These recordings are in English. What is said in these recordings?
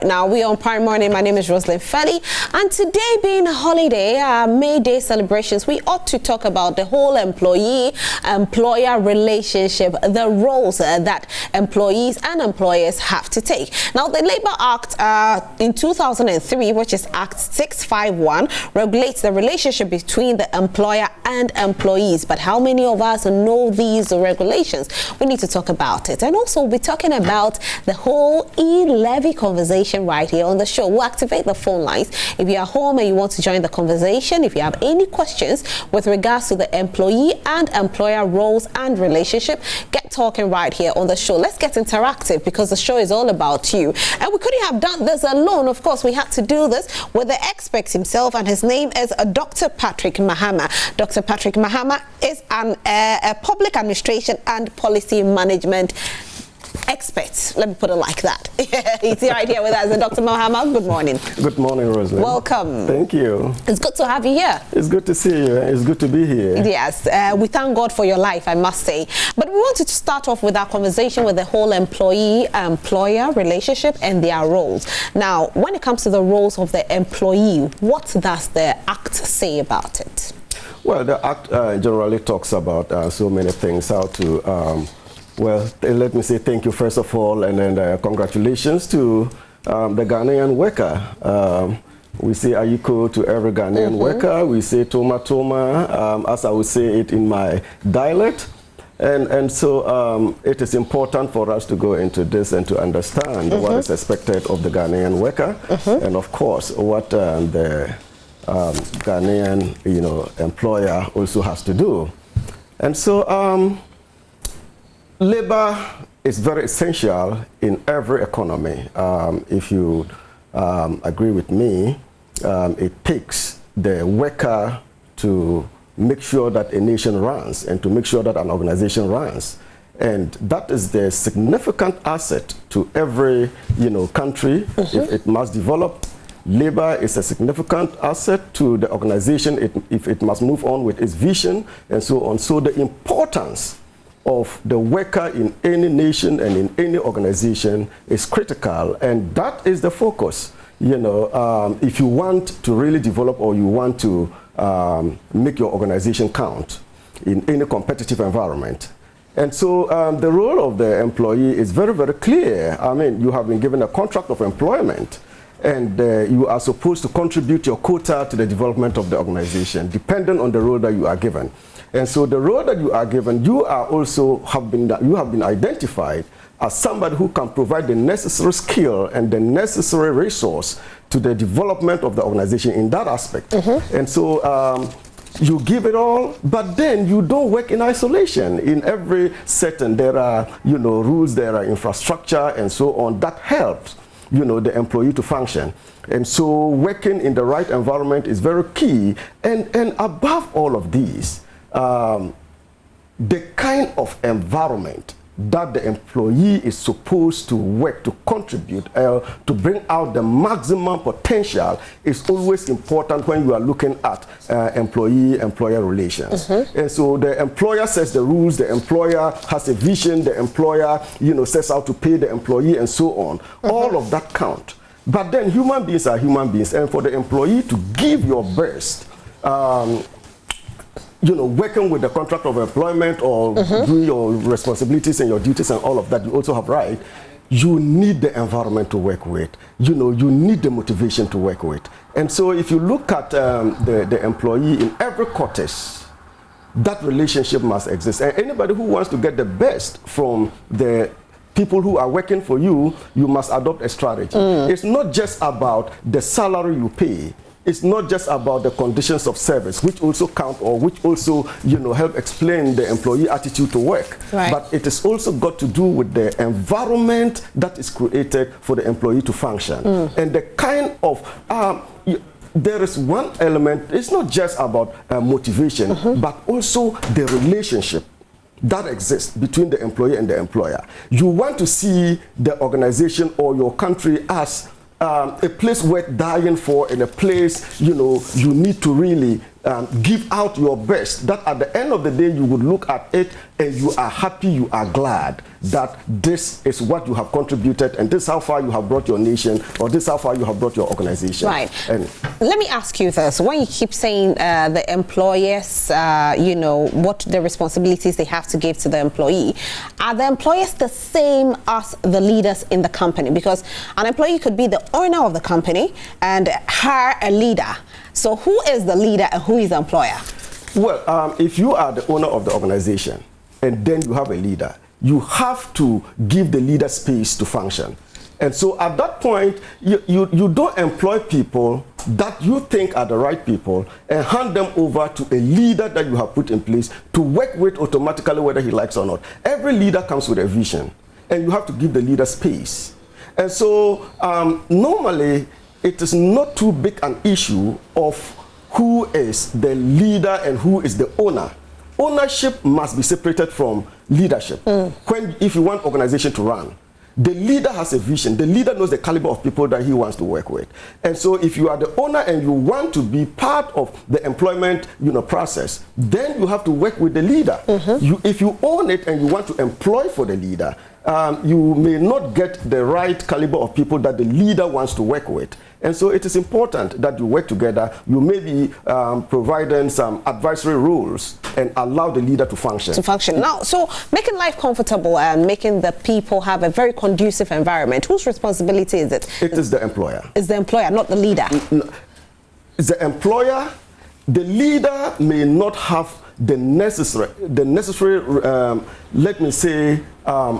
Now we are on Prime Morning. My name is Roslyn Felly, and today being a holiday, May Day celebrations, we ought to talk about the whole employee-employer relationship, the roles that employees and employers have to take. Now, the Labour Act in 2003, which is Act 651, regulates the relationship between the employer and employees. But how many of us know these regulations? We need to talk about it, and also we'll be talking about the whole e-levy conversation right here on the show. We'll activate the phone lines. If you're home and you want to join the conversation, if you have any questions with regards to the employee and employer roles and relationship, get talking right here on the show. Let's get interactive because the show is all about you. And we couldn't have done this alone. Of course, we had to do this with the expert himself, and his name is Dr. Patrick Mahama. Dr. Patrick Mahama is a public administration and policy management expert. Let me put it like that. He's right here with us. Dr. Mahama, good morning. Good morning, Roslyn. Welcome. Thank you. It's good to have you here. It's good to see you. It's good to be here. Yes, we thank God for your life, I must say. But we wanted to start off with our conversation with the whole employee-employer relationship and their roles. Now, when it comes to the roles of the employee, what does the Act say about it? Well, the Act generally talks about so many things, how to well, let me say thank you first of all, and then congratulations to the Ghanaian worker. We say Ayiko to every Ghanaian worker. We say Toma Toma, as I would say it in my dialect. And so it is important for us to go into this and to understand what is expected of the Ghanaian worker, and of course what the Ghanaian employer also has to do. And so labor is very essential in every economy. If you agree with me, it takes the worker to make sure that a nation runs and to make sure that an organization runs. And that is the significant asset to every country if it must develop. Labor is a significant asset to the organization if it must move on with its vision and so on. So the importance of the worker in any nation and in any organization is critical, and that is the focus. If you want to really develop or you want to make your organization count in any competitive environment. And so the role of the employee is very, very clear. I mean, you have been given a contract of employment, and you are supposed to contribute your quota to the development of the organization, depending on the role that you are given. And so the role that you are given, you have been identified as somebody who can provide the necessary skill and the necessary resource to the development of the organization in that aspect. And so you give it all, but then you don't work in isolation. In every setting, there are rules, there are infrastructure, and so on that helps the employee to function. And so working in the right environment is very key. And above all of these, the kind of environment that the employee is supposed to work to contribute to bring out the maximum potential is always important when you are looking at employee-employer relations. And so the employer sets the rules, the employer has a vision, the employer sets how to pay the employee and so on. All of that count. But then human beings are human beings, and for the employee to give your best, working with the contract of employment or doing your responsibilities and your duties and all of that, you also have right. You need the environment to work with. You need the motivation to work with. And so if you look at the employee in every cottage, that relationship must exist. And anybody who wants to get the best from the people who are working for you, you must adopt a strategy. It's not just about the salary you pay. It's not just about the conditions of service, which also count or which also, help explain the employee attitude to work. Right. But it is also got to do with the environment that is created for the employee to function. And the kind of, there is one element, it's not just about motivation, but also the relationship that exists between the employee and the employer. You want to see the organization or your country as a place worth dying for, and a place you need to really give out your best, that at the end of the day you would look at it and you are happy, you are glad that this is what you have contributed and this is how far you have brought your nation, or this is how far you have brought your organization. Right. And let me ask you this. When you keep saying the employers, you know, what the responsibilities they have to give to the employee, are the employers the same as the leaders in the company? Because an employee could be the owner of the company and hire a leader. So who is the leader and who is the employer? Well, if you are the owner of the organization and then you have a leader, you have to give the leader space to function. And so at that point, you don't employ people that you think are the right people and hand them over to a leader that you have put in place to work with automatically whether he likes or not. Every leader comes with a vision and you have to give the leader space. And so normally it is not too big an issue of who is the leader and who is the owner. Ownership must be separated from leadership. If you want organization to run, the leader has a vision. The leader knows the caliber of people that he wants to work with. And so if you are the owner and you want to be part of the employment, you know, process, then you have to work with the leader. If you own it and you want to employ for the leader, you may not get the right caliber of people that the leader wants to work with. And so it is important that you work together. You may be providing some advisory roles and allow the leader to function. Now, so making life comfortable and making the people have a very conducive environment, whose responsibility is it? It is the employer. It's the employer, not the leader. It's the employer. The leader may not have the necessary let me say,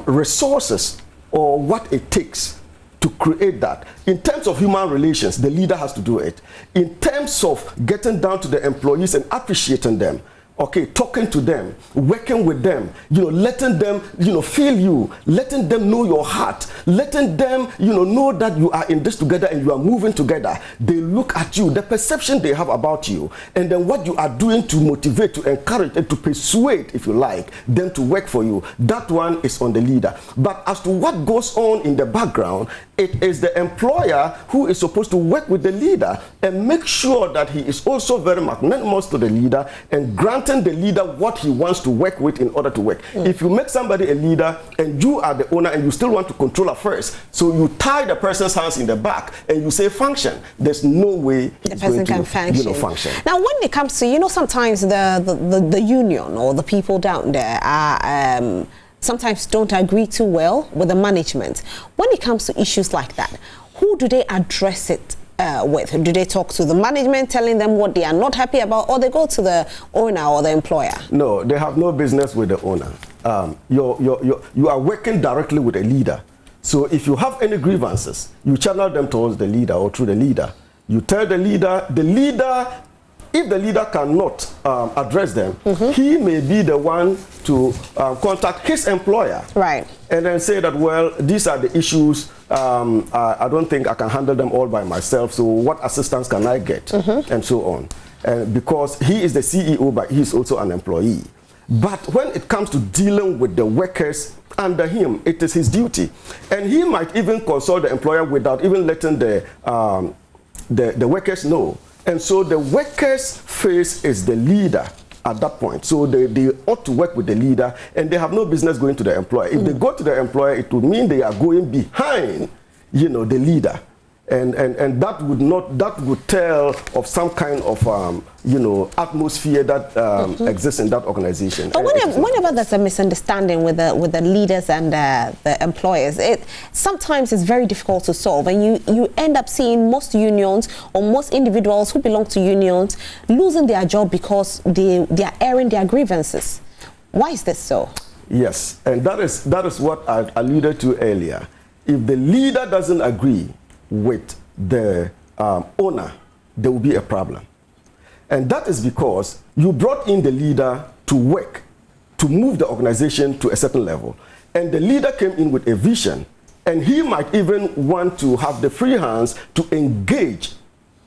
resources or what it takes to create that. In terms of human relations, the leader has to do it. In terms of getting down to the employees and appreciating them, okay, talking to them, working with them, you know, letting them, you know, feel you, letting them know your heart, letting them, you know that you are in this together and you are moving together. They look at you, the perception they have about you, and then what you are doing to motivate, to encourage, and to persuade, if you like, them to work for you. That one is on the leader. But as to what goes on in the background, it is the employer who is supposed to work with the leader and make sure that he is also very magnanimous to the leader and granting the leader what he wants to work with in order to work. If you make somebody a leader and you are the owner and you still want to control affairs, so you tie the person's hands in the back and you say function, there's no way the person can function. You know, function. Now, when it comes to, you know, sometimes the union or the people down there are sometimes don't agree too well with the management. When it comes to issues like that, who do they address it with? Do they talk to the management telling them what they are not happy about, or they go to the owner or the employer? No, they have no business with the owner. You are working directly with a leader. So if you have any grievances, you channel them towards the leader or through the leader. You tell the leader, if the leader cannot address them, he may be the one to contact his employer. Right. And then say that, well, these are the issues. I don't think I can handle them all by myself. So what assistance can I get? And so on. And because he is the CEO, but he is also an employee. But when it comes to dealing with the workers under him, it is his duty. And he might even consult the employer without even letting the workers know. And so the workers' face is the leader at that point. So they ought to work with the leader, and they have no business going to the employer. If they go to the employer, it would mean they are going behind, you know, the leader. And that would tell of some kind of you know, atmosphere that exists in that organization. But whenever there's a misunderstanding with the leaders and the employers, sometimes it's very difficult to solve, and you end up seeing most unions or most individuals who belong to unions losing their job because they are airing their grievances. Why is this so? Yes, and that is what I alluded to earlier. If the leader doesn't agree with the owner, there will be a problem. And that is because you brought in the leader to work, to move the organization to a certain level. And the leader came in with a vision, and he might even want to have the free hands to engage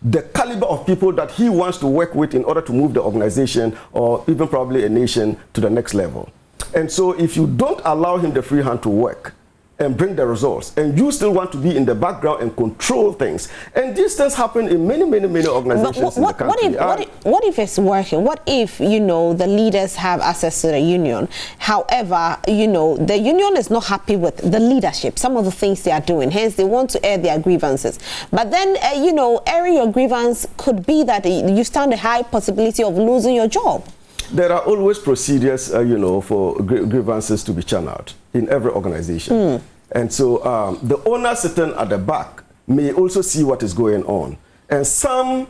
the caliber of people that he wants to work with in order to move the organization or even probably a nation to the next level. And so if you don't allow him the free hand to work, and bring the results, and you still want to be in the background and control things. And these things happen in many organizations in the country. What if it's working? What if, you know, the leaders have access to the union? However, you know, the union is not happy with the leadership, some of the things they are doing, hence they want to air their grievances. But then, you know, airing your grievance could be that you stand a high possibility of losing your job. There are always procedures, you know, for grievances to be channeled in every organization. And so the owner sitting at the back may also see what is going on. And some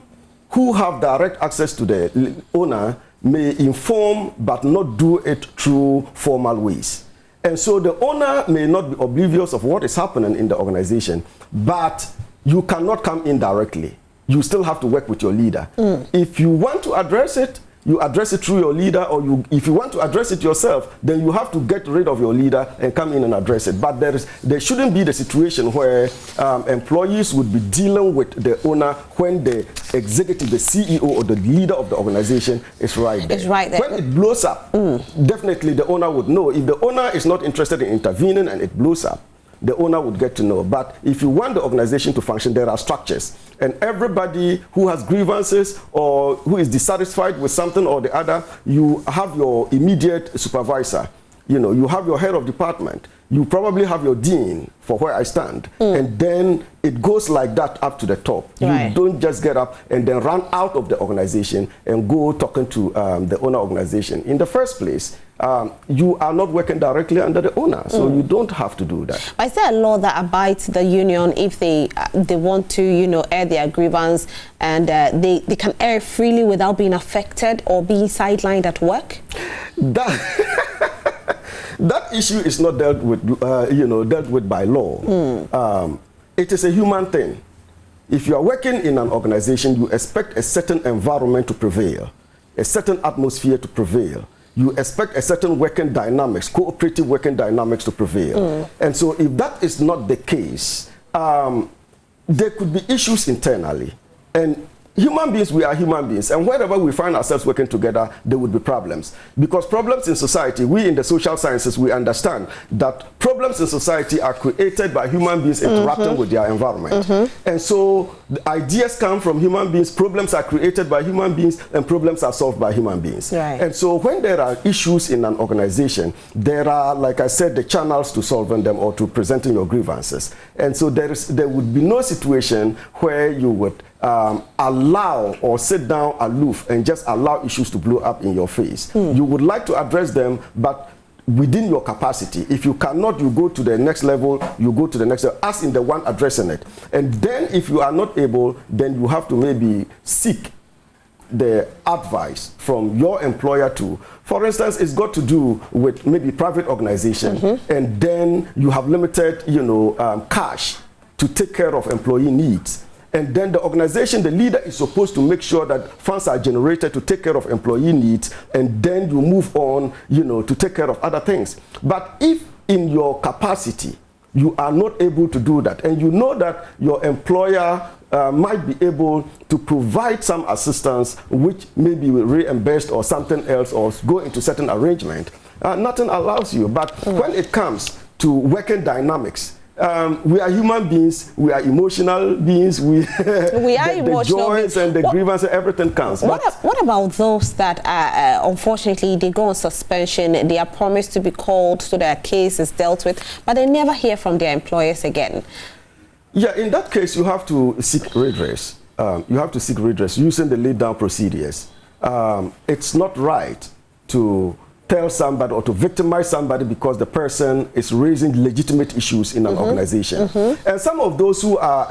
who have direct access to the owner may inform but not do it through formal ways. And so the owner may not be oblivious of what is happening in the organization, but you cannot come in directly. You still have to work with your leader. If you want to address it, you address it through your leader, or if you want to address it yourself, then you have to get rid of your leader and come in and address it. But there shouldn't be the situation where employees would be dealing with the owner when the executive, the CEO, or the leader of the organization is right there. It's right there. When it blows up, definitely the owner would know. If the owner is not interested in intervening and it blows up, the owner would get to know. But if you want the organization to function, there are structures. And everybody who has grievances or who is dissatisfied with something or the other, you have your immediate supervisor. You know, you have your head of department. You probably have your dean, for where I stand. And then it goes like that up to the top. Right. You don't just get up and then run out of the organization and go talking to the owner organization. In the first place, you are not working directly under the owner, so you don't have to do that. But is there a law that abides the union if they want to, you know, air their grievance and they can air freely without being affected or being sidelined at work? That issue is not dealt with, dealt with by law. It is a human thing. If you are working in an organization, you expect a certain environment to prevail, a certain atmosphere to prevail. You expect a certain working dynamics, cooperative working dynamics to prevail. And so if that is not the case, there could be issues internally. And human beings, we are human beings. And wherever we find ourselves working together, there would be problems. Because problems in society, we in the social sciences, we understand that problems in society are created by human beings interacting with their environment. And so the ideas come from human beings, problems are created by human beings, and problems are solved by human beings. Right. And so when there are issues in an organization, there are, like I said, the channels to solving them or to presenting your grievances. And so there would be no situation where you would allow or sit down aloof and just allow issues to blow up in your face. You would like to address them, but within your capacity. If you cannot, you go to the next level, you go to the next level, as in the one addressing it. And then if you are not able, then you have to maybe seek the advice from your employer too. For instance, it's got to do with maybe private organization, and then you have limited, cash to take care of employee needs. And then the organization, the leader is supposed to make sure that funds are generated to take care of employee needs, and then you move on, to take care of other things. But if in your capacity, you are not able to do that, and you know that your employer might be able to provide some assistance, which maybe will reimburse or something else, or go into certain arrangement, nothing allows you. But when it comes to working dynamics, we are human beings, we are emotional beings, we are emotional. The joys and the grievances, everything counts. What about those that unfortunately they go on suspension, they are promised to be called so their case is dealt with, but they never hear from their employers again? Yeah, in that case you have to seek redress. You have to seek redress using the laid down procedures. It's not right to tell somebody or to victimize somebody because the person is raising legitimate issues in an organization. And some of those who are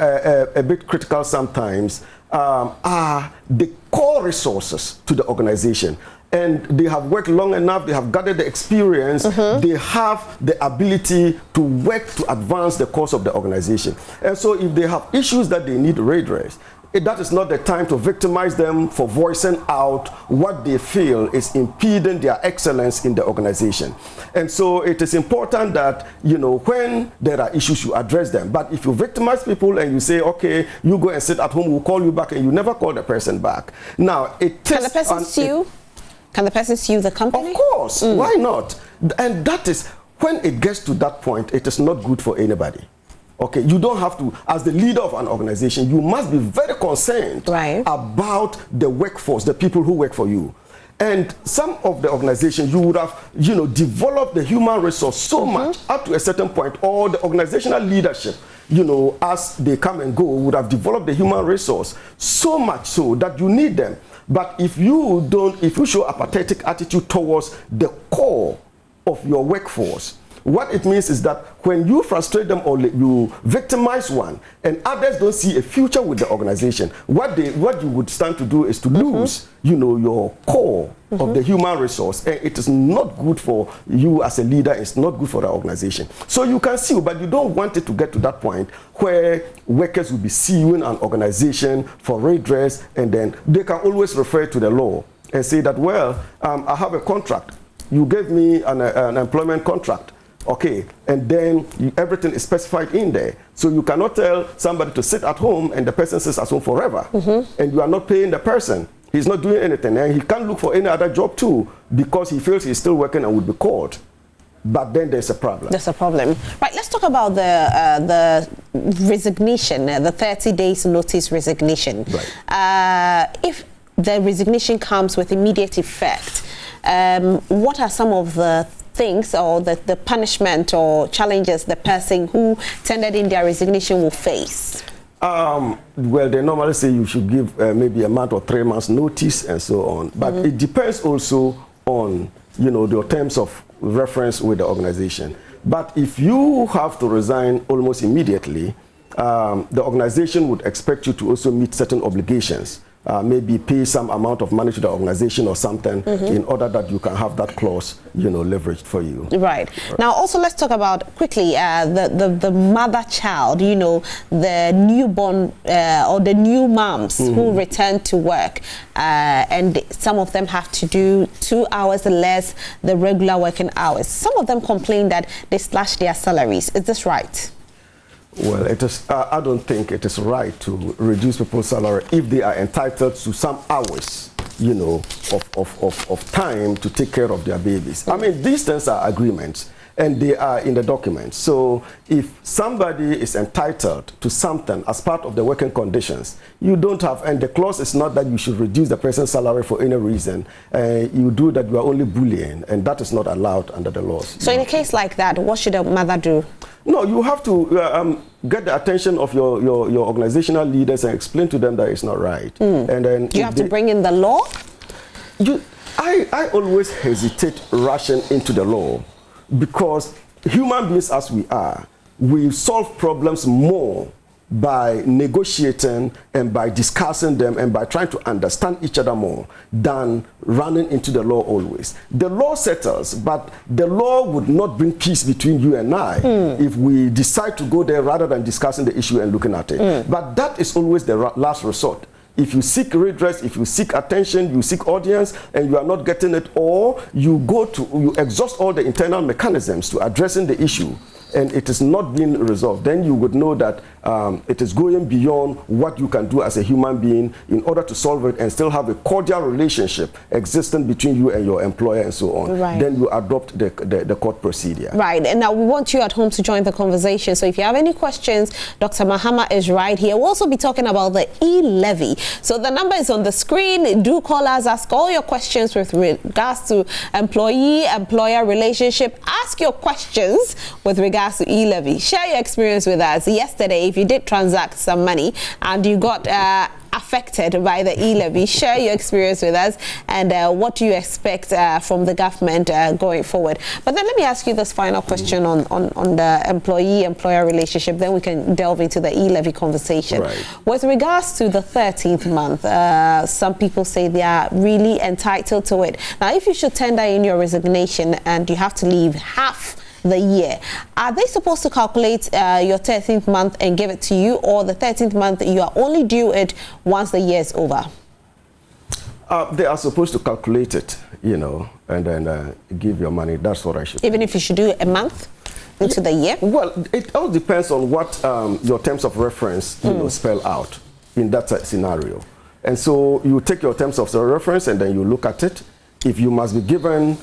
a bit critical sometimes are the core resources to the organization. And they have worked long enough, they have gathered the experience, they have the ability to work to advance the cause of the organization. And so if they have issues that they need redress, that is not the time to victimize them for voicing out what they feel is impeding their excellence in the organization. And so it is important that, when there are issues, you address them. But if you victimize people and you say, okay, you go and sit at home, we'll call you back, and you never call the person back. Now, Can the person sue? Can the person sue the company? Of course. Why not? And that is when it gets to that point, it is not good for anybody. Okay, you don't have to, as the leader of an organization, you must be very concerned about the workforce, the people who work for you. And some of the organizations, you would have, developed the human resource so much up to a certain point, or the organizational leadership, as they come and go, would have developed the human resource so much so that you need them. But if you show a pathetic attitude towards the core of your workforce, what it means is that when you frustrate them or you victimize one and others don't see a future with the organization, what you would stand to do is to lose, your core of the human resource. And it is not good for you as a leader. It's not good for the organization. So you can sue, but you don't want it to get to that point where workers will be suing an organization for redress, and then they can always refer to the law and say that, well, I have a contract. You gave me an employment contract. Okay, and then everything is specified in there. So you cannot tell somebody to sit at home and the person sits at home forever. And you are not paying the person. He's not doing anything, and he can't look for any other job too because he feels he's still working and would be caught. But then there's a problem. There's a problem. Right, let's talk about the resignation, the 30 days notice resignation. Right. If the resignation comes with immediate effect, what are some of the things or the punishment or challenges the person who tendered in their resignation will face? Well, they normally say you should give maybe a month or 3 months notice and so on. But it depends also on, the terms of reference with the organization. But if you have to resign almost immediately, the organization would expect you to also meet certain obligations. Maybe pay some amount of money to the organization or something in order that you can have that clause, leveraged for you. Right. Now, also let's talk about quickly the mother-child, the newborn or the new moms who return to work, and some of them have to do 2 hours less the regular working hours. Some of them complain that they slash their salaries. Is this right? Well, it is. I don't think it is right to reduce people's salary if they are entitled to some hours, of time to take care of their babies. I mean, these things are agreements, and they are in the documents. So if somebody is entitled to something as part of the working conditions, you don't have, and the clause is not that you should reduce the person's salary for any reason. You do that, you are only bullying, and that is not allowed under the laws. So in a case like that, what should a mother do? No, you have to get the attention of your organizational leaders and explain to them that it's not right. And then do you have to bring in the law? I always hesitate rushing into the law, because human beings as we are, we solve problems more by negotiating and by discussing them and by trying to understand each other more than running into the law always. The law settles, but the law would not bring peace between you and I if we decide to go there rather than discussing the issue and looking at it. But that is always the last resort. If you seek redress, if you seek attention, you seek audience, and you are not getting it, or you exhaust all the internal mechanisms to addressing the issue, and it is not being resolved, then you would know that it is going beyond what you can do as a human being in order to solve it and still have a cordial relationship existing between you and your employer and so on. Right. Then you adopt the court procedure. Right, and now we want you at home to join the conversation. So if you have any questions, Dr. Mahama is right here. We'll also be talking about the e-levy. So the number is on the screen. Do call us, ask all your questions with regards to employee-employer relationship. Ask your questions with regards to e-levy. Share your experience with us. Yesterday, if you did transact some money and you got affected by the e-levy, share your experience with us and what do you expect from the government going forward. But then let me ask you this final question on the employee-employer relationship, then we can delve into the e-levy conversation. Right. With regards to the 13th month, some people say they are really entitled to it. Now, if you should tender in your resignation and you have to leave half the year, are they supposed to calculate your 13th month and give it to you, or the 13th month you are only due it once the year is over? They are supposed to calculate it, and then give your money. That's what I should. Even if you should do a month into the year? Well, it all depends on what your terms of reference spell out in that scenario. And so you take your terms of reference and then you look at it, if you must be given,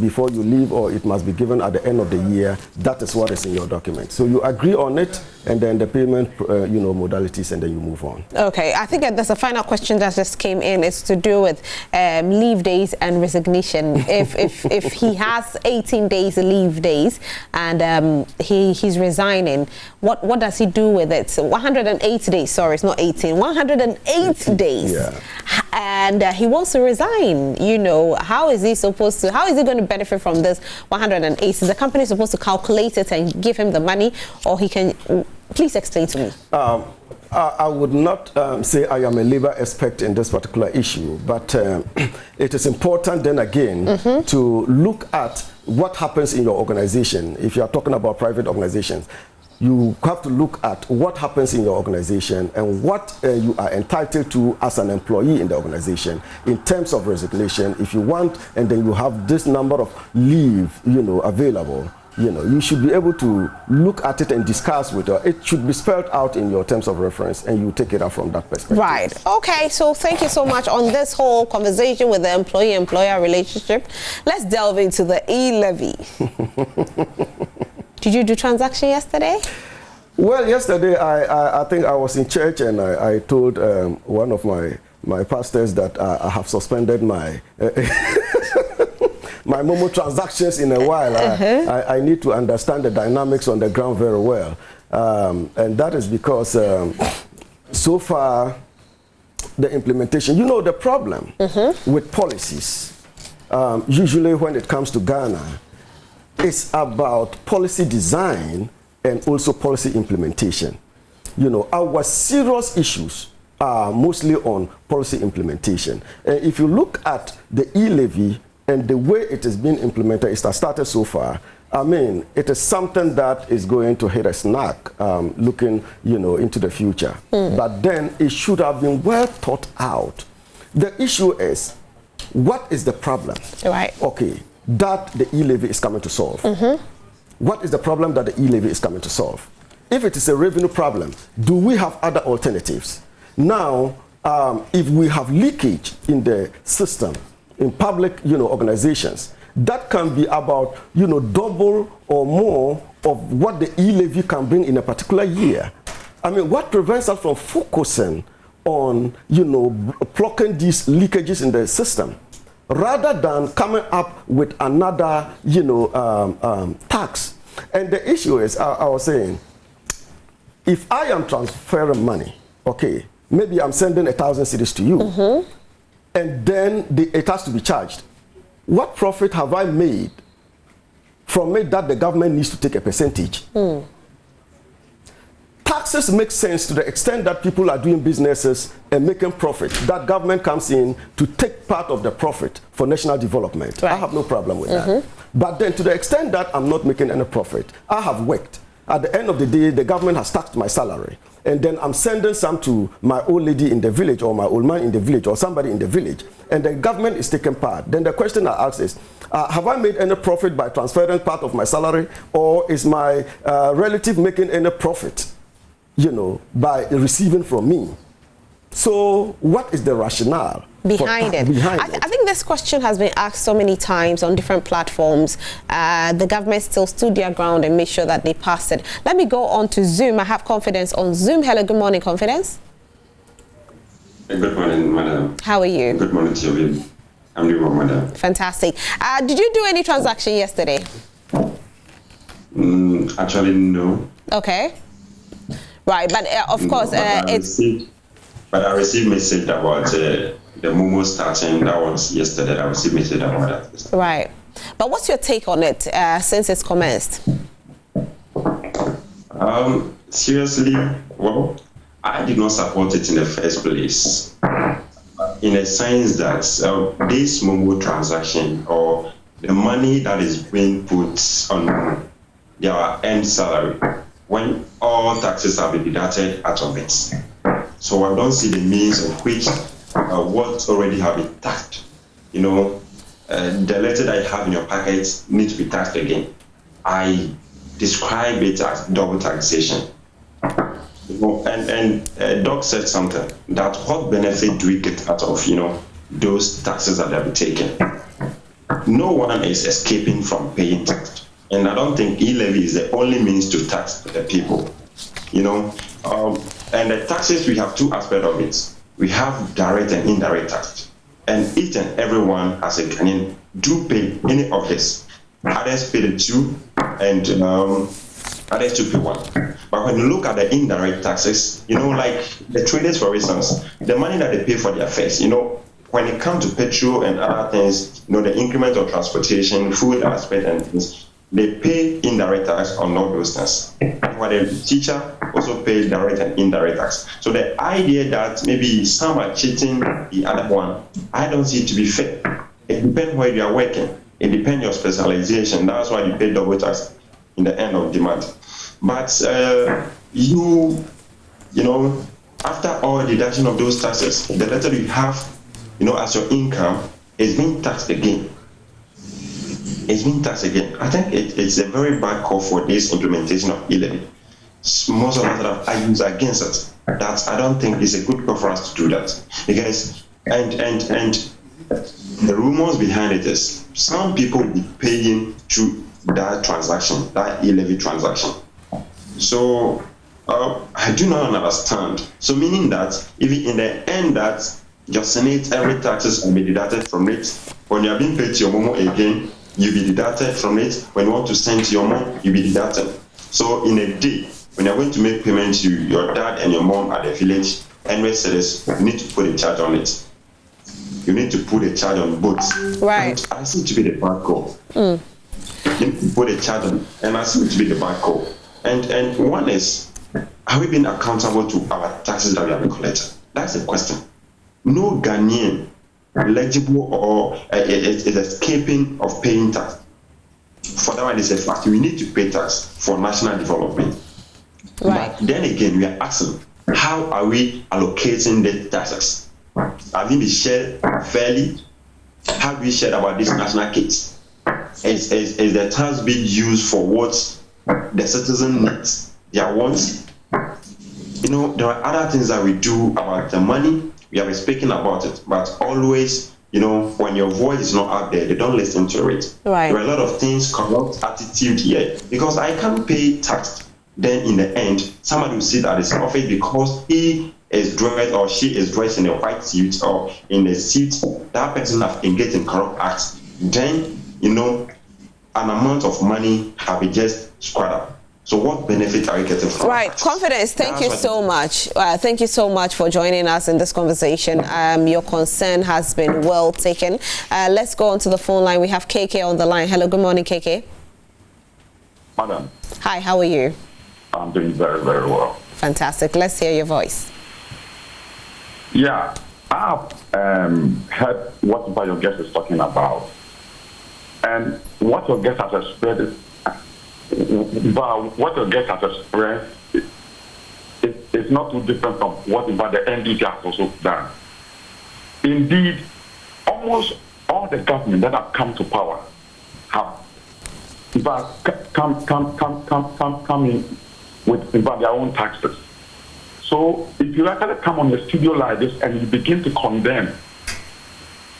before you leave, or it must be given at the end of the year, that is what is in your document. So you agree on it, and then the payment, modalities, and then you move on. Okay, I think there's a final question that just came in. It's to do with leave days and resignation. If he has 18 days leave days and he's resigning, what does he do with it? So 108 days. Sorry, it's not 18. 108 days. Yeah. And he wants to resign. How is he going to benefit from this 108? Is the company supposed to calculate it and give him the money, or he can? Please explain to me. I would not say I am a labor expert in this particular issue, but it is important then again to look at what happens in your organization. If you are talking about private organizations, you have to look at what happens in your organization and what you are entitled to as an employee in the organization in terms of resignation. If you want, and then you have this number of leave, available, you should be able to look at it and discuss with her. It should be spelled out in your terms of reference, and you take it out from that perspective. Right. Okay. So thank you so much on this whole conversation with the employee-employer relationship. Let's delve into the e-levy. Did you do transaction yesterday? Well, yesterday I think I was in church, and I told one of my pastors that I have suspended my my Momo transactions in a while. I need to understand the dynamics on the ground very well, and that is because so far the implementation. The problem with policies, usually when it comes to Ghana, it's about policy design and also policy implementation. Our serious issues are mostly on policy implementation. And if you look at the e-levy and the way it is being implemented, it has started so far, it is something that is going to hit a snag looking, into the future. But then it should have been well thought out. The issue is, what is the problem? Right. Okay. That the e-levy is coming to solve. What is the problem that the e-levy is coming to solve? If it is a revenue problem, do we have other alternatives? Now, if we have leakage in the system, in public, organizations, that can be about, double or more of what the e-levy can bring in a particular year. What prevents us from focusing on, blocking these leakages in the system, rather than coming up with another, tax? And the issue is, I was saying, if I am transferring money, okay, maybe I'm sending 1,000 cedis to you, and then it has to be charged. What profit have I made from it that the government needs to take a percentage? Taxes make sense to the extent that people are doing businesses and making profit. That government comes in to take part of the profit for national development. Right. I have no problem with that. But then to the extent that I'm not making any profit, I have worked. At the end of the day, the government has taxed my salary. And then I'm sending some to my old lady in the village, or my old man in the village, or somebody in the village. And the government is taking part. Then the question I ask is, have I made any profit by transferring part of my salary? Or is my relative making any profit, by receiving from me? So what is the rationale behind it? I think this question has been asked so many times on different platforms. The government still stood their ground and made sure that they passed it. Let me go on to Zoom. I have Confidence on Zoom. Hello, good morning, Confidence. Good morning, madam. How are you? Good morning to you. I'm doing well, madam. Fantastic. Did you do any transaction yesterday? Actually, no. Okay. Right, but of course, But I received message about the Momo starting. That was yesterday. I received message about that. Right. But what's your take on it since it's commenced? Seriously, well, I did not support it in the first place. In a sense that this Momo transaction, or the money that is being put on their end salary, when all taxes have been deducted out of it. So I don't see the means of which what already have been taxed. The letter that you have in your packet needs to be taxed again. I describe it as double taxation. And Doc said something that what benefit do we get out of those taxes that have been taken? no one is escaping from paying tax. And I don't think e-levy is the only means to tax the people. And the taxes, we have two aspects of it. We have direct and indirect tax. And each and everyone as a Ghanaian do pay any of this. Others pay the two, and others to pay one. But when you look at the indirect taxes, like the traders, for instance, the money that they pay for their fares, when it comes to petrol and other things, the increment of transportation, food aspect and things, they pay indirect tax on all those things. While the teacher also pays direct and indirect tax. So the idea that maybe some are cheating the other one, I don't see it to be fair. It depends where you are working. It depends your specialization. That's why you pay double tax in the end of the month. But after all deduction of those taxes, the letter you have, as your income is being taxed again. It's being taxed again. I think it's a very bad call for this implementation of e-levy. Most of us have argued against it. That I don't think it's a good call for us to do that, because and the rumors behind it is some people will be paying through that transaction, that e-levy transaction. So I do not understand. So meaning that if in the end that your Senate, every taxes will be deducted from it. When you are being paid to your mom again, you'll be deducted from it. When you want to send to your mom, you'll be deducted. So in a day, when you're going to make payment to your dad and your mom at the village, NWS says you need to put a charge on it. You need to put a charge on both. Right. And I see it to be the bad call. You need to put a charge on, and I see it to be the bad call. And one is, are we being accountable to our taxes that we have collected? That's the question. No Ghanaian eligible or is escaping of paying tax. For that one, it's a fact. We need to pay tax for national development. Right. But then again, we are asking, how are we allocating the taxes? Have they been shared fairly? How do we share about this national case? Is the tax being used for what the citizen needs, their wants? There are other things that we do about the money. We have been speaking about it, but always, when your voice is not out there, they don't listen to it. Right. There are a lot of things, corrupt attitude here, because I can't pay tax. Then in the end, somebody will sit at his office because he is dressed or she is dressed in a white suit or in a suit. That person has engaged in corrupt acts. Then, an amount of money have been just squandered. So what benefit are you getting from Right, that? Confidence, thank you so much. Thank you so much for joining us in this conversation. Your concern has been well taken. Let's go on to the phone line. We have KK on the line. Hello, good morning, KK. Madam. Hi, how are you? I'm doing very, very well. Fantastic. Let's hear your voice. Yeah, I've heard what your guest is talking about. And what your guest has expressed is but what your guest has expressed is not too different from what the NDC has also done. Indeed, almost all the government that have come to power have come in with their own taxes. So if you actually come on the studio like this and you begin to condemn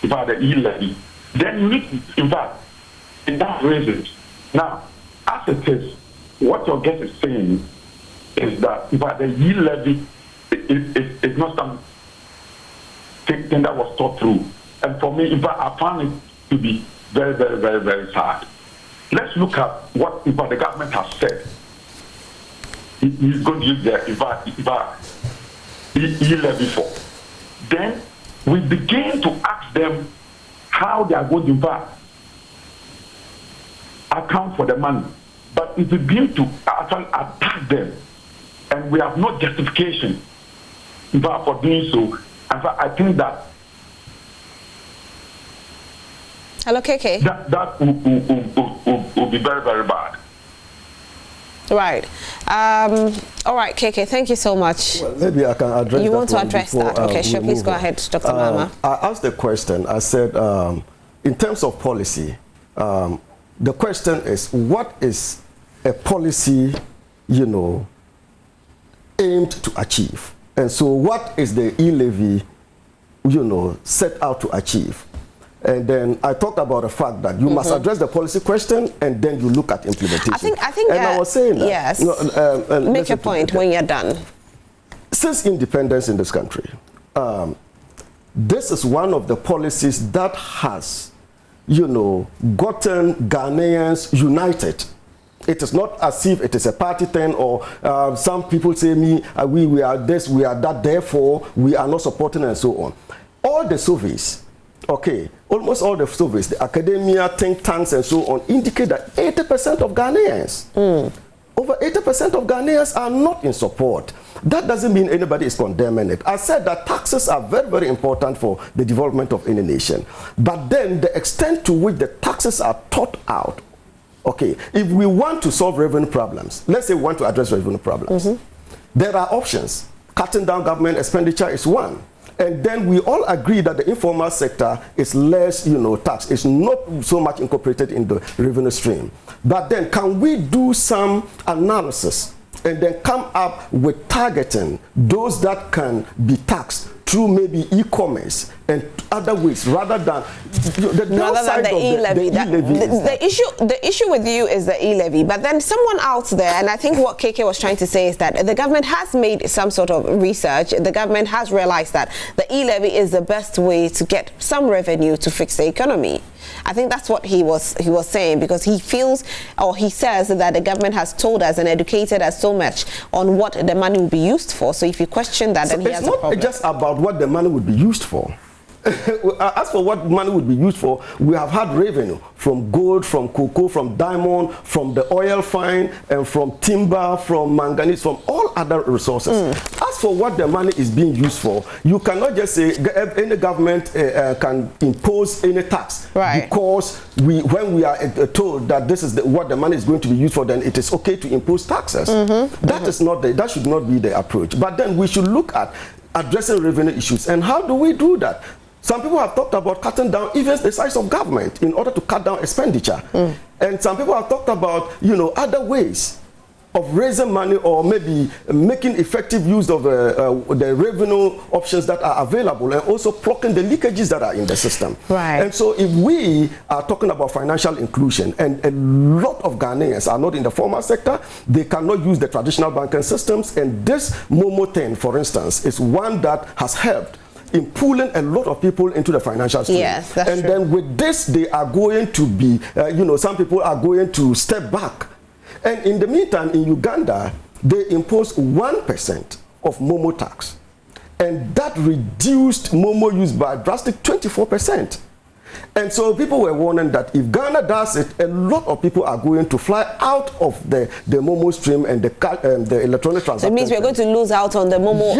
the e-levy, then you need to, in that reason. Now, as it is, what your guest is saying is that the e-levy is not something that was thought through. And for me, I found it to be very, very, very, very sad. Let's look at what the government has said. He's going to use the e-levy for. Then we begin to ask them how they are going to account for the money. But if we begin to actually attack them, and we have no justification for doing so, and I think that Hello, KK. That will be very, very bad. Right. All right, KK, thank you so much. Well, maybe I can address You that want to address before, that? Okay, sure. Please go on. ahead, Dr. Mama. I asked the question. I said, in terms of policy, the question is, what is a policy, aimed to achieve? And so what is the e-levy, set out to achieve? And then I talked about the fact that you must address the policy question and then you look at implementation. I think and I was saying that. Yes. Make your point when you're done. Since independence in this country, this is one of the policies that has, gotten Ghanaians united. It is not as if it is a party thing or some people say we are this, we are that, therefore we are not supporting and so on. All the surveys, almost all the surveys, the academia, think tanks and so on, indicate that 80% of Ghanaians, over 80% of Ghanaians are not in support. That doesn't mean anybody is condemning it. I said that taxes are very, very important for the development of any nation. But then the extent to which the taxes are thought out, if we want to solve revenue problems, let's say we want to address revenue problems, there are options. Cutting down government expenditure is one. And then we all agree that the informal sector is less, taxed. It's not so much incorporated in the revenue stream. But then can we do some analysis and then come up with targeting those that can be taxed through maybe e-commerce and other ways rather than the e-levy. The issue with you is the e-levy, but then someone out there, and I think what KK was trying to say is that the government has made some sort of research. The government has realized that the e-levy is the best way to get some revenue to fix the economy. I think that's what he was saying, because he feels, or he says, that the government has told us and educated us so much on what the money will be used for. So if you question that, then he has a problem. It's not just about what the money would be used for. As for what money would be used for, we have had revenue from gold, from cocoa, from diamond, from the oil find, and from timber, from manganese, from all other resources. As for what the money is being used for, you cannot just say any government can impose any tax, because when we are told that this is what the money is going to be used for, then it is okay to impose taxes. That should not be the approach. But then we should look at addressing revenue issues. And how do we do that? Some people have talked about cutting down even the size of government in order to cut down expenditure. And some people have talked about, other ways of raising money or maybe making effective use of the revenue options that are available, and also blocking the leakages that are in the system. And so if we are talking about financial inclusion, and a lot of Ghanaians are not in the formal sector, they cannot use the traditional banking systems, and this Momo thing, for instance, is one that has helped in pulling a lot of people into the financial stream. Yes, that's and true. Then with this, they are going to be, some people are going to step back. And in the meantime, in Uganda, they imposed 1% of Momo tax. And that reduced Momo use by a drastic 24%. And so people were warning that if Ghana does it, a lot of people are going to fly out of the Momo stream and the electronic transactions. So it means we're going to lose out on the Momo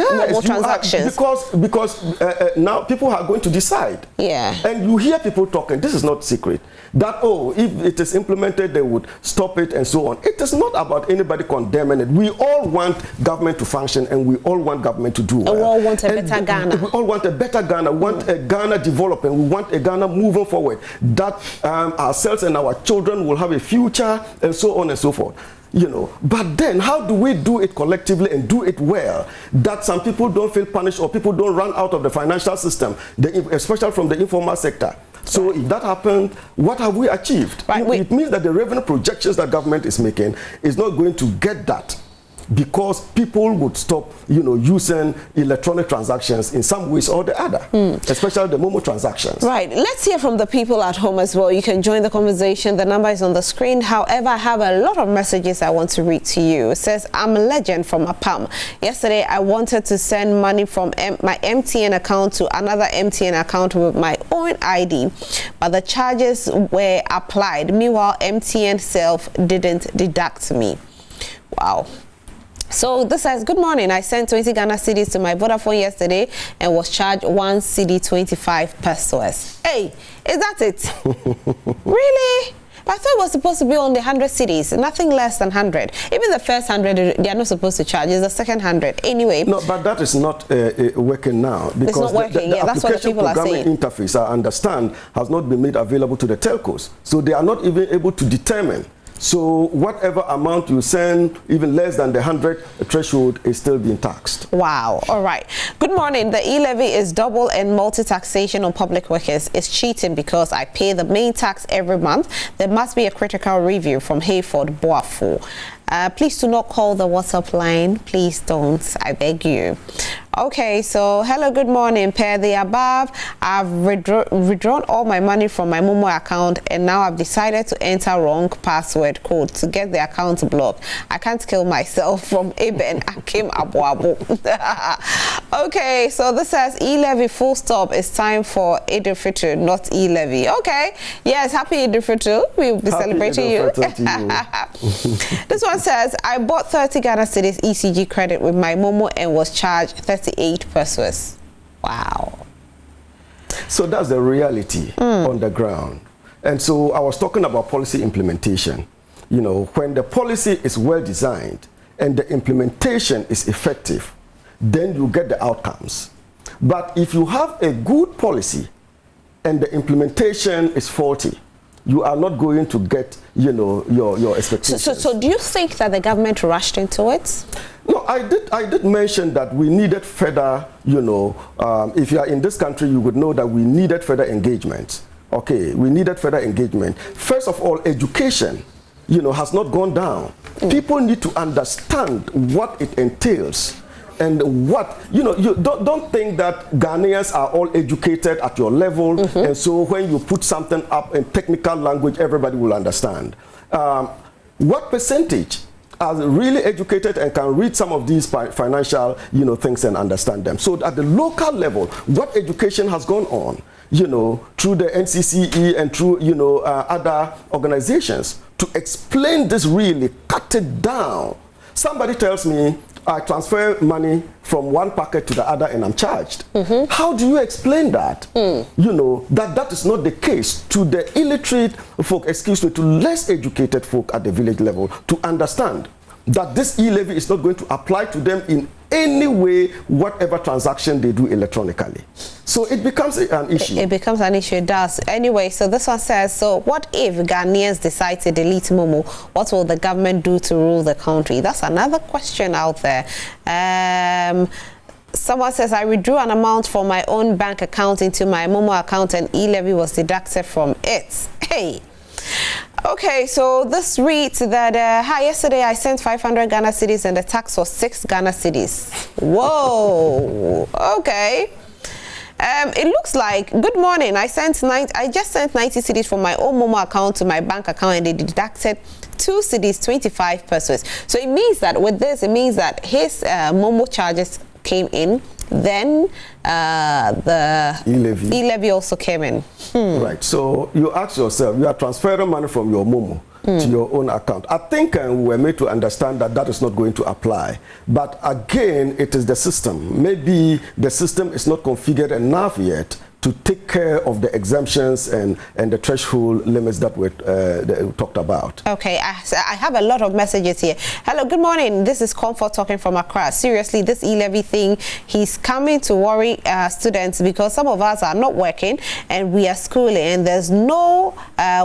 transactions. Because now people are going to decide. And you hear people talking, this is not secret, that, if it is implemented, they would stop it and so on. It is not about anybody condemning it. We all want government to function, and we all want government to do well. And we all want a better Ghana. We all want a better Ghana, want a Ghana developing, we want a Ghana moving forward, that ourselves and our children will have a future, and so on and so forth. But then how do we do it collectively and do it well, that some people don't feel punished or people don't run out of the financial system, especially from the informal sector? So if that happened, what have we achieved? It means that the revenue projections that government is making is not going to get that, because people would stop, using electronic transactions in some ways or the other, especially the Momo transactions. Let's hear from the people at home as well. You can join the conversation. The number is on the screen. However, I have a lot of messages I want to read to you. It says, I'm a legend from Apam. Yesterday, I wanted to send money from my MTN account to another MTN account with my own ID, but the charges were applied. Meanwhile, MTN self didn't deduct me. Wow. So this says, good morning. I sent 20 Ghana cedis to my Vodafone yesterday and was charged 1 cedi 25 pesos. Hey, is that it? Really? But I thought it was supposed to be only 100 cedis, nothing less than 100. Even the first 100, they are not supposed to charge. It's the second 100. Anyway. No, but that is not working now. Because it's not working. The that's what the people are saying. Interface, I understand, has not been made available to the telcos. So they are not even able to determine. So whatever amount you send, even less than the 100 threshold, is still being taxed. Wow. All right. Good morning. The e-levy is double and multi-taxation on public workers. It's cheating because I pay the main tax every month. There must be a critical review from Hayford Boafo. Please do not call the WhatsApp line. Please don't. I beg you. Okay, so hello, good morning. Per the above, I've withdrawn all my money from my Momo account and now I've decided to enter wrong password code to get the account blocked. I can't kill myself from Eben Akim Abuabu. Okay, so this says e-levy full stop. It's time for Eid al-Fitr, not e-levy. Okay, yes, happy Eid al-Fitr. We'll be celebrating you. This one says, I bought 30 Ghana cedis ECG credit with my Momo and was charged 38 pesos. Wow. So that's the reality on the ground. And so I was talking about policy implementation. You know, when the policy is well designed and the implementation is effective, then you get the outcomes. But if you have a good policy and the implementation is faulty, you are not going to get, you know, your expectations. So do you think that the government rushed into it? No, I did mention that we needed further, you know, if you are in this country, you would know that we needed further engagement. Okay, we needed further engagement. First of all, education, you know, has not gone down. People need to understand what it entails. And what, you know, you don't think that Ghanaians are all educated at your level, and so when you put something up in technical language, everybody will understand. What percentage are really educated and can read some of these financial, you know, things and understand them? So at the local level, what education has gone on, you know, through the NCCE and through, you know, other organizations to explain this, really cut it down. Somebody tells me, I transfer money from one packet to the other and I'm charged. How do you explain that? You know, that is not the case to the illiterate folk, excuse me, to less educated folk at the village level to understand that this e-levy is not going to apply to them in any way, whatever transaction they do electronically. So it becomes an issue. It becomes an issue, it does. Anyway, so this one says, so what if Ghanaians decide to delete Momo? What will the government do to rule the country? That's another question out there. Someone says, I withdrew an amount from my own bank account into my Momo account and e-levy was deducted from it. Hey. Okay, so this reads that yesterday I sent 500 Ghana cedis and the tax was 6 Ghana cedis. Whoa. Okay. It looks like, good morning, I just sent 90 cedis from my own Momo account to my bank account and they deducted 2 cedis, 25 pesos. So it means that with this, it means that his Momo charges came in, then the e-levy also came in. Right, so you ask yourself, you are transferring money from your Momo to your own account. I think we were made to understand that that is not going to apply. But again, it is the system. Maybe the system is not configured enough yet to take care of the exemptions and the threshold limits that we talked about. Okay, I have a lot of messages here. Hello, good morning. This is Comfort talking from Accra. Seriously, this e-levy thing, he's coming to worry students because some of us are not working and we are schooling and there's no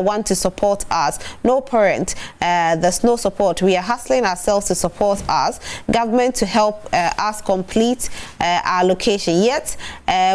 one to support us, no parent, there's no support. We are hustling ourselves to support us, government to help us complete our location. Yet,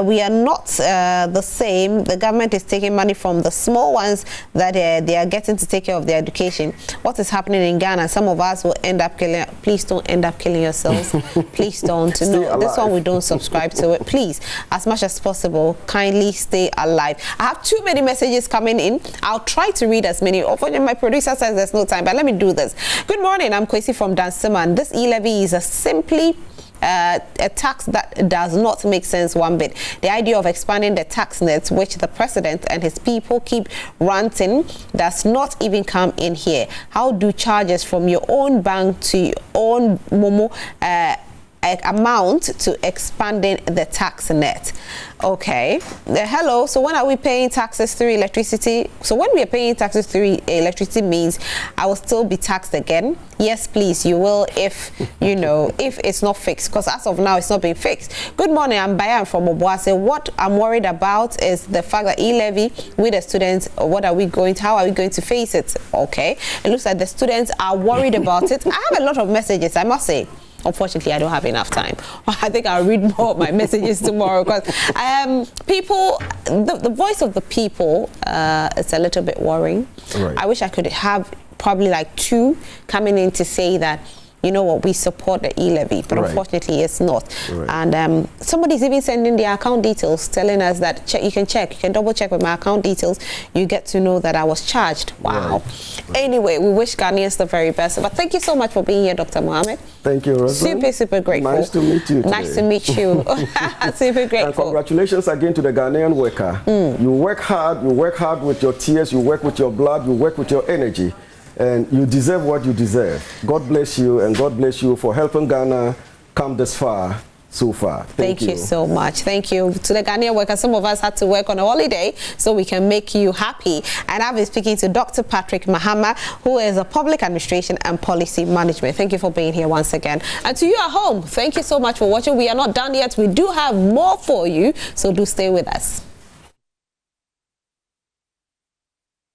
we are not the same. The government is taking money from the small ones that they are getting to take care of their education. What is happening in Ghana? Some of us will end up killing. Please don't end up killing yourselves. Please don't. No, this one we don't subscribe to it. Please, as much as possible, kindly stay alive. I have too many messages coming in. I'll try to read as many. My producer says there's no time, but let me do this. Good morning. I'm Kwesi from Dansiman. This e-levy is simply a tax that does not make sense one bit. The idea of expanding the tax nets, which the president and his people keep ranting, does not even come in here. How do charges from your own bank to your own Momo amount to expanding the tax net. Okay. Hello. So when are we paying taxes through electricity? So when we are paying taxes through electricity means I will still be taxed again. Yes, please, you will if, you know, if it's not fixed, because as of now, it's not being fixed. Good morning, I'm Bayan from Obuase. What I'm worried about is the fact that e-levy with the students, how are we going to face it? Okay. It looks like the students are worried about it. I have a lot of messages, I must say. Unfortunately, I don't have enough time. I think I'll read more of my messages tomorrow, because people, the voice of the people is a little bit worrying. Right. I wish I could have probably like 2 coming in to say that, you know what, we support the e-levy, but right. Unfortunately it's not. Right. And somebody's even sending their account details, telling us that you can double check with my account details, you get to know that I was charged. Wow. Right. Anyway, we wish Ghanaians the very best. But thank you so much for being here, Dr. Mohammed. Thank you, Rosa. Super grateful. Nice to meet you today. Nice to meet you. Super grateful. And congratulations again to the Ghanaian worker. You work hard with your tears, you work with your blood, you work with your energy. And you deserve what you deserve. God bless you, and God bless you for helping Ghana come this far so far. Thank you so much. Thank you to the Ghanaian workers. Some of us had to work on a holiday so we can make you happy. And I've been speaking to Dr. Patrick Mahama, who is a public administration and policy management. Thank you for being here once again. And to you at home, thank you so much for watching. We are not done yet. We do have more for you, so do stay with us.